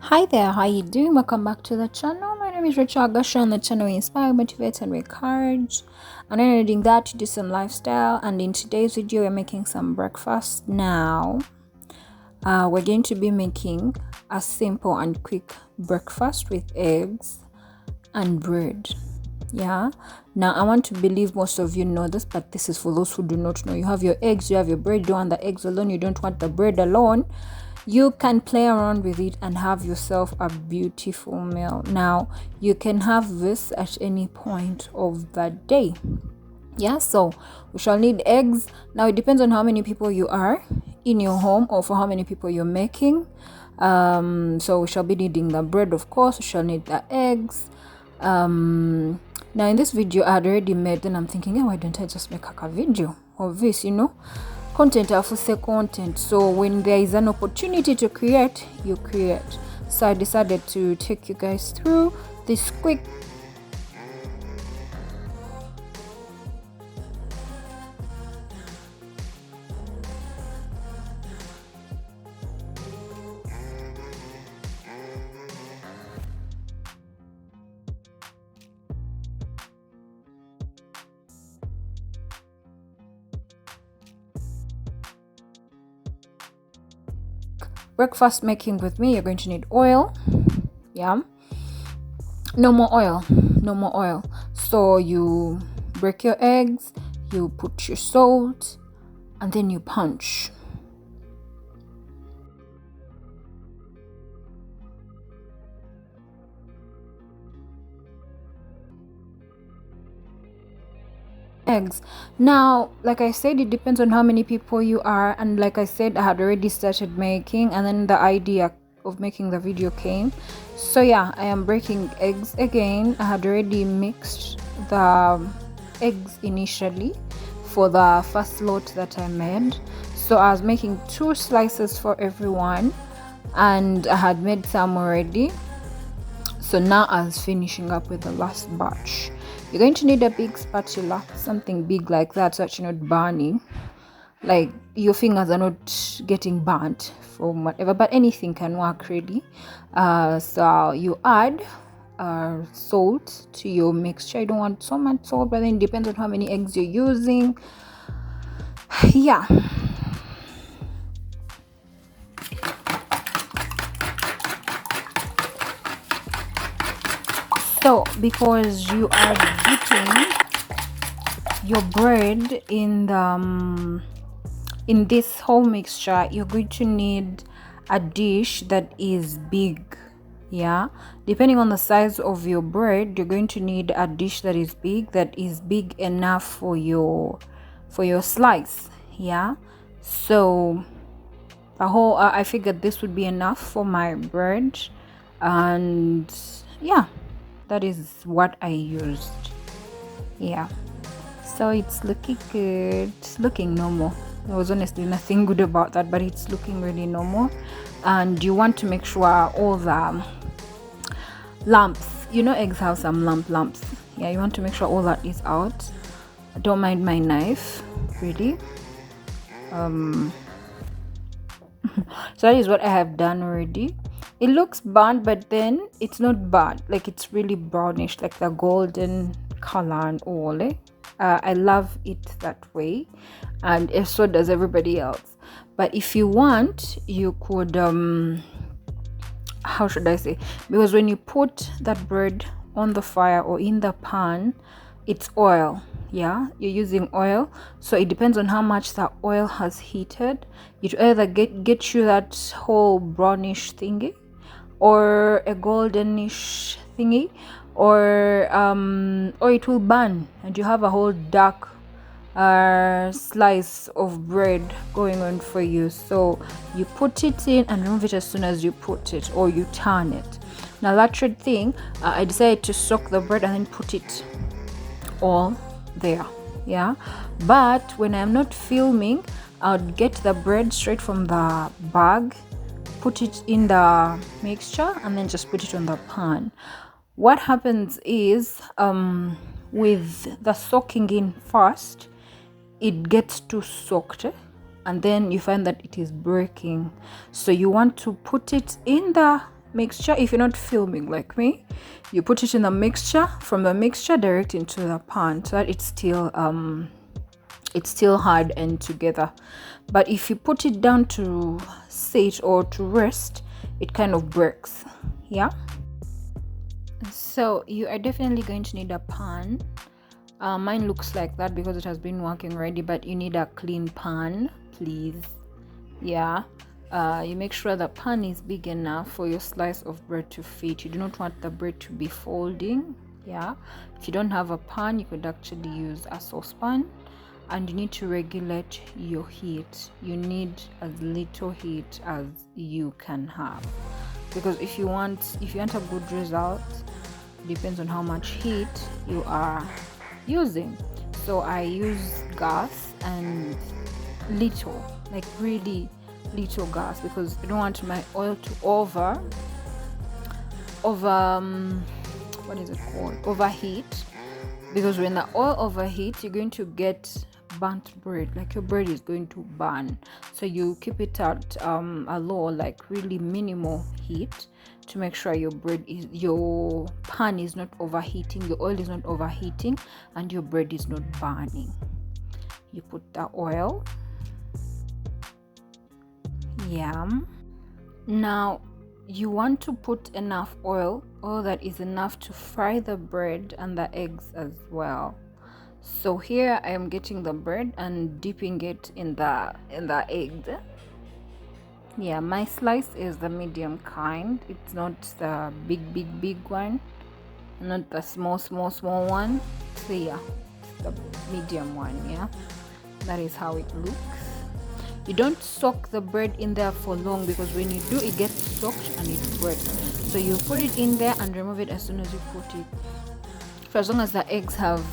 Hi there, how you doing? Welcome back to the channel. My name is Rachel Agasha, and the channel Inspire, Motivate, and Encourage. And I'm doing that to do some lifestyle. And in today's video, we're making some breakfast. Now, we're going to be making a simple and quick breakfast with eggs and bread. Yeah. Now, I want to believe most of you know this, but this is for those who do not know. You have your eggs, you have your bread. You don't want the eggs alone. You don't want the bread alone. You can play around with it and have yourself a beautiful meal. Now, you can have this at any point of the day. Yeah, so we shall need eggs. Now, it depends on how many people you are in your home or for how many people you're making. So we shall be needing the bread, of course. We shall need the eggs. Now, in this video, I had already made, and I'm thinking, why don't I just make a video of this, content afuse content. So when there is an opportunity to create, you create. So I decided to take you guys through this quick breakfast making with me. You're going to need oil. Yeah, no more oil. So you break your eggs, you put your salt, and then you punch. Eggs. Now, like I said, it depends on how many people you are, and like I said, I had already started making, and then the idea of making the video came. So yeah, I am breaking eggs again. I had already mixed the eggs initially for the first lot that I made. So I was making 2 slices for everyone, and I had made some already. So now I was finishing up with the last batch. You're going to need a big spatula, something big like that, so that you're not burning. Like your fingers are not getting burnt from whatever, but anything can work really. So you add salt to your mixture. You don't want so much salt, but then it depends on how many eggs you're using. Yeah. So because you are dipping your bread in the in this whole mixture, you're going to need a dish that is big. Yeah, depending on the size of your bread, you're going to need a dish that is big enough for your slice. Yeah, so the whole I figured this would be enough for my bread, and yeah, that is what I used. Yeah, so it's looking good. It's looking normal. There was honestly nothing good about that, but it's looking really normal. And you want to make sure all the lumps, eggs have some lumps. Yeah, you want to make sure all that is out. Don't mind my knife, really. So that is what I have done already. It looks burnt, but then it's not burnt. Like it's really brownish, like the golden color and all. I love it that way, and so does everybody else. But if you want, you could how should I say? Because when you put that bread on the fire or in the pan, it's oil. Yeah, you're using oil, so it depends on how much the oil has heated. It either get you that whole brownish thingy, or a goldenish thingy, or it will burn and you have a whole dark slice of bread going on for you. So you put it in and remove it as soon as you put it, or you turn it. Now that red thing, I decided to soak the bread and then put it all there. Yeah, but when I'm not filming, I'll get the bread straight from the bag, put it in the mixture, and then just put it on the pan. What happens is with the soaking in first, it gets too soaked, and then you find that it is breaking. So you want to put it in the mixture. If you're not filming like me, you put it in the mixture, from the mixture direct into the pan, so that it's still hard and together. But if you put it down to sit or to rest, it kind of breaks. Yeah, so you are definitely going to need a pan. Mine looks like that because it has been working already, but you need a clean pan, please. Yeah, you make sure the pan is big enough for your slice of bread to fit. You do not want the bread to be folding. Yeah, if you don't have a pan, you could actually use a saucepan. And you need to regulate your heat. You need as little heat as you can have, because if you want a good result, it depends on how much heat you are using. So I use gas and little, like really little gas, because I don't want my oil to what is it called, overheat. Because when the oil overheats, you're going to get burnt bread, like your bread is going to burn. So you keep it at a low, like really minimal heat, to make sure your pan is not overheating, your oil is not overheating, and your bread is not burning. You put the oil. Yeah, now you want to put enough oil that is enough to fry the bread and the eggs as well. So here I am getting the bread and dipping it in the egg. Yeah, my slice is the medium kind. It's not the big one, not the small one. So yeah, it's the medium one. Yeah, that is how it looks. You don't soak the bread in there for long, because when you do, it gets soaked and it breaks. So you put it in there and remove it as soon as you put it. For as long as the eggs have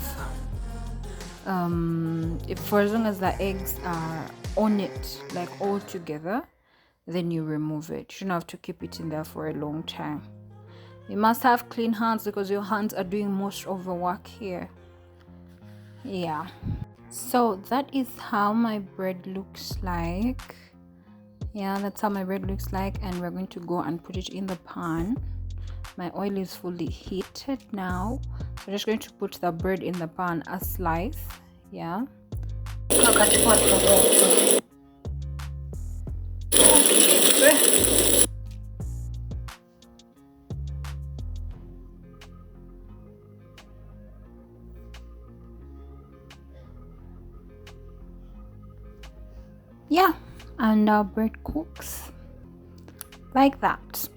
for as long as the eggs are on it, like all together, then you remove it. You shouldn't have to keep it in there for a long time. You must have clean hands, because your hands are doing most of the work here. Yeah, so that is how my bread looks like. Yeah, that's how my bread looks like, and we're going to go and put it in the pan. My oil is fully heated now, so I'm just going to put the bread in the pan, a slice. Yeah, yeah, and our bread cooks like that.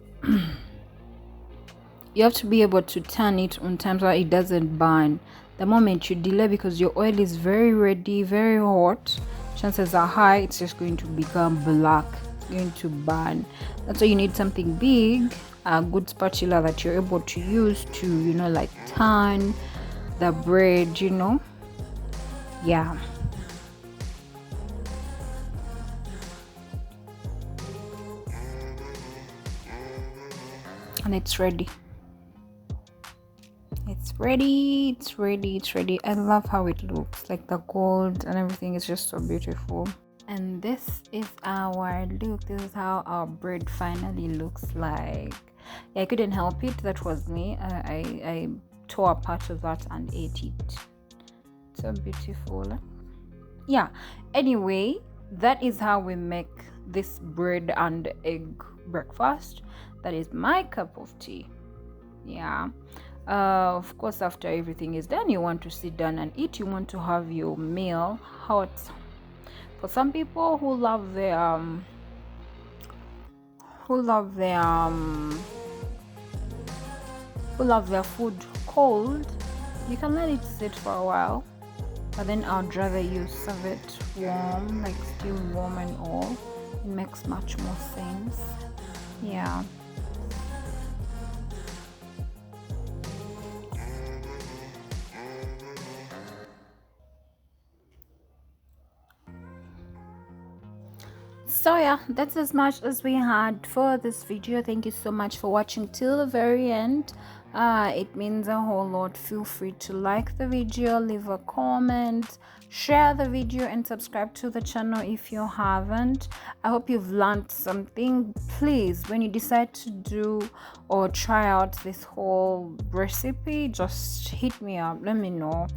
You have to be able to turn it on time so it doesn't burn. The moment you delay, because your oil is very ready, very hot, chances are high it's just going to become black. It's going to burn. That's why you need something big, a good spatula that you're able to use to, like turn the bread, Yeah. And it's ready. It's ready. I love how it looks, like the gold and everything is just so beautiful. And this is our look. This is how our bread finally looks like. Yeah, I couldn't help it. That was me. I tore a part of that and ate it. So beautiful. Yeah, anyway, that is how we make this bread and egg breakfast. That is my cup of tea. Yeah. Of course, after everything is done, you want to sit down and eat. You want to have your meal hot. For some people who love their food cold, you can let it sit for a while. But then I'd rather you serve it warm, like still warm and all. It makes much more sense. Yeah. So yeah, that's as much as we had for this video. Thank you so much for watching till the very end. It means a whole lot. Feel free to like the video, leave a comment, share the video, and subscribe to the channel if you haven't. I hope you've learned something. Please, when you decide to do or try out this whole recipe, just hit me up, let me know.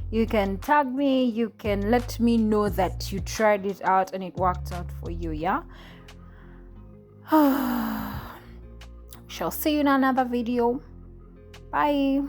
You can tag me, you can let me know that you tried it out and it worked out for you. Yeah. Shall see you in another video. Bye.